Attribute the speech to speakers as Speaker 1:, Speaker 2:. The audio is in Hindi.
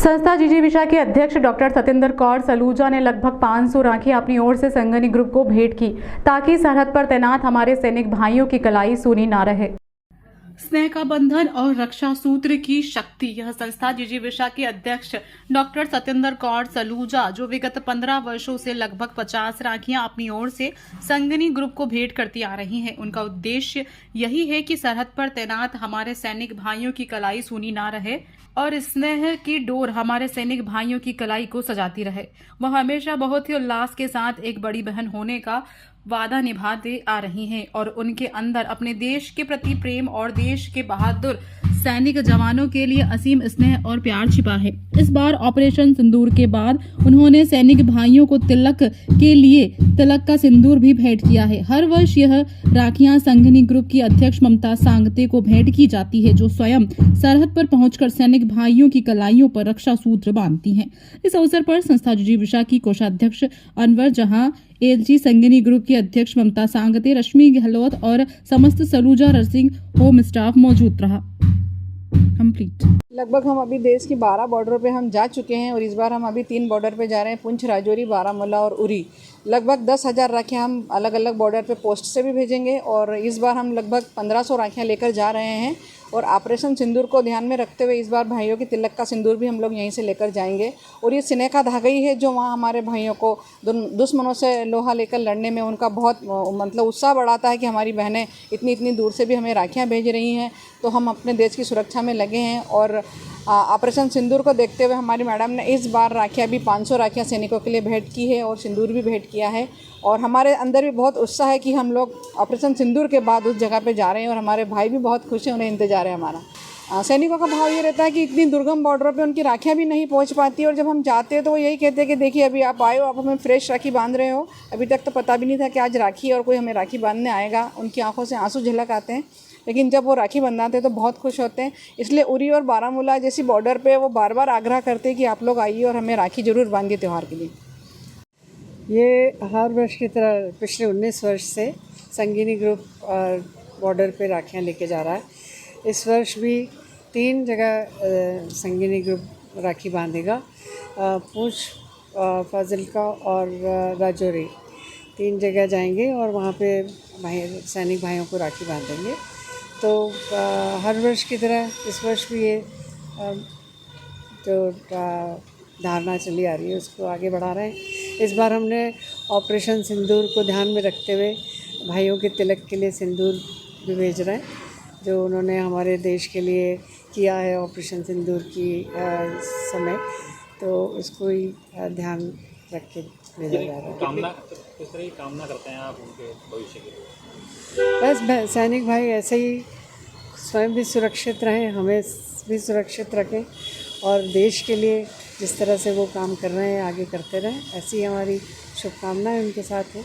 Speaker 1: संस्था जिजीविषा के अध्यक्ष डॉक्टर सतेंद्र कौर सलूजा ने लगभग 500 राखियां अपनी ओर से संगनी ग्रुप को भेंट की ताकि सरहद पर तैनात हमारे सैनिक भाइयों की कलाई सूनी ना रहे। स्नेह का बंधन और रक्षा सूत्र की शक्ति, यह संस्था जिजीविषा के अध्यक्ष डॉक्टर सतेंद्र कौर सलूजा, जो विगत 15 वर्षों से लगभग 50 राखियां अपनी ओर से संगनी ग्रुप को भेंट करती आ रही हैं। उनका उद्देश्य यही है कि सरहद पर तैनात हमारे सैनिक भाइयों की कलाई सूनी ना रहे और स्नेह की डोर हमारे सैनिक भाइयों की कलाई को सजाती रहे। वह हमेशा बहुत ही उल्लास के साथ एक बड़ी बहन होने का वादा निभाते आ रही हैं और उनके अंदर अपने देश के प्रति प्रेम और देश के बहादुर सैनिक जवानों के लिए असीम स्नेह और प्यार छिपा है। इस बार ऑपरेशन सिंदूर के बाद उन्होंने सैनिक भाइयों को तिलक के लिए तिलक का सिंदूर भी भेंट किया है। हर वर्ष यह राखियां संघनी ग्रुप की अध्यक्ष ममता सांगते को भेंट की जाती है, जो स्वयं सरहद पर पहुंचकर सैनिक भाइयों की कलाइयों पर रक्षा सूत्र बांधती हैं। इस अवसर पर संस्था जिजीविषा की कोषाध्यक्ष अनवर जहां, एलजी संगनी ग्रुप की अध्यक्ष ममता सांगते, रश्मि गहलोत और समस्त सलूजा नर्सिंग होम स्टाफ मौजूद रहा। कंप्लीट।
Speaker 2: लगभग हम अभी देश की 12 बॉर्डरों पे हम जा चुके हैं और इस बार हम अभी 3 बॉर्डर पे जा रहे हैं, पुंछ, राजौरी, बारामूला और उरी। लगभग 10,000 राखियाँ हम अलग अलग बॉर्डर पे पोस्ट से भी भेजेंगे और इस बार हम लगभग 1500 राखियाँ लेकर जा रहे हैं और ऑपरेशन सिंदूर को ध्यान में रखते हुए इस बार भाइयों की तिलक का सिंदूर भी हम लोग यहीं से लेकर जाएंगे। और ये स्नेह का धागा ही है जो वहाँ हमारे भाइयों को दुश्मनों से लोहा लेकर लड़ने में उनका बहुत मतलब उत्साह बढ़ाता है कि हमारी बहनें इतनी दूर से भी हमें राखियाँ भेज रही हैं, तो हम अपने देश की सुरक्षा में लगे हैं। और ऑपरेशन सिंदूर को देखते हुए हमारी मैडम ने इस बार राखियाँ भी 500 राखियाँ सैनिकों के लिए भेंट की है और सिंदूर भी भेंट किया है। और हमारे अंदर भी बहुत उत्साह है कि हम लोग ऑपरेशन सिंदूर के बाद उस जगह पे जा रहे हैं और हमारे भाई भी बहुत खुश हैं, उन्हें इंतजार है हमारा। सैनिकों का भाव ये रहता है कि इतनी दुर्गम बॉर्डरों पे उनकी राखियाँ भी नहीं पहुँच पाती और जब हम जाते हैं तो वो यही कहते हैं कि देखिए अभी आप आए हो, आप हमें फ्रेश राखी बांध रहे हो। अभी तक तो पता भी नहीं था कि आज राखी और कोई हमें राखी बांधने आएगा। उनकी आंखों से आंसू झलक आते हैं, लेकिन जब वो राखी बंधाते हैं तो बहुत खुश होते हैं। इसलिए उरी और बारामूला जैसी बॉर्डर पे वो बार बार आग्रह करते हैं कि आप लोग आइए और हमें राखी ज़रूर बांधिए त्यौहार के लिए।
Speaker 3: ये हर वर्ष की तरह पिछले 19 वर्ष से संगनी ग्रुप बॉर्डर पे राखियाँ लेके जा रहा है। इस वर्ष भी 3 जगह संगनी ग्रुप राखी बांधेगा, पूंछ, फाजिल्का और राजौरी। 3 जगह जाएंगे और वहाँ पे सैनिक भाइयों को राखी बांधेंगे। तो हर वर्ष की तरह इस वर्ष भी ये जो धारणा चली आ रही है उसको आगे बढ़ा रहे हैं। इस बार हमने ऑपरेशन सिंदूर को ध्यान में रखते हुए भाइयों के तिलक के लिए सिंदूर भी भेज रहे हैं, जो उन्होंने हमारे देश के लिए किया है ऑपरेशन सिंदूर की समय, तो उसको ही ध्यान रख के भेजा जा रहा है।
Speaker 4: किस तरह की कामना करते हैं आप उनके भविष्य के लिए?
Speaker 3: बस सैनिक भाई ऐसे ही स्वयं भी सुरक्षित रहें, हमें भी सुरक्षित रखें और देश के लिए जिस तरह से वो काम कर रहे हैं आगे करते रहें, ऐसी हमारी शुभकामनाएं उनके साथ है।